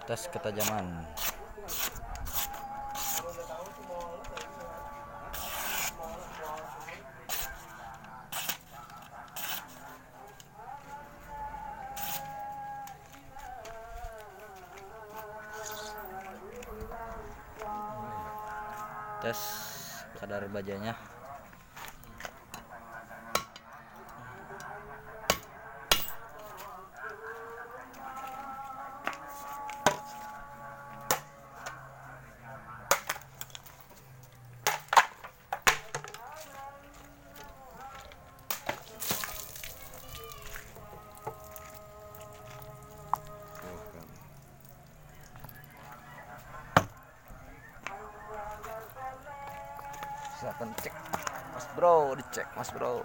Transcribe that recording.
Tes ketajaman. Tes kadar bajanya. Silakan cek Mas Bro, dicek Mas Bro.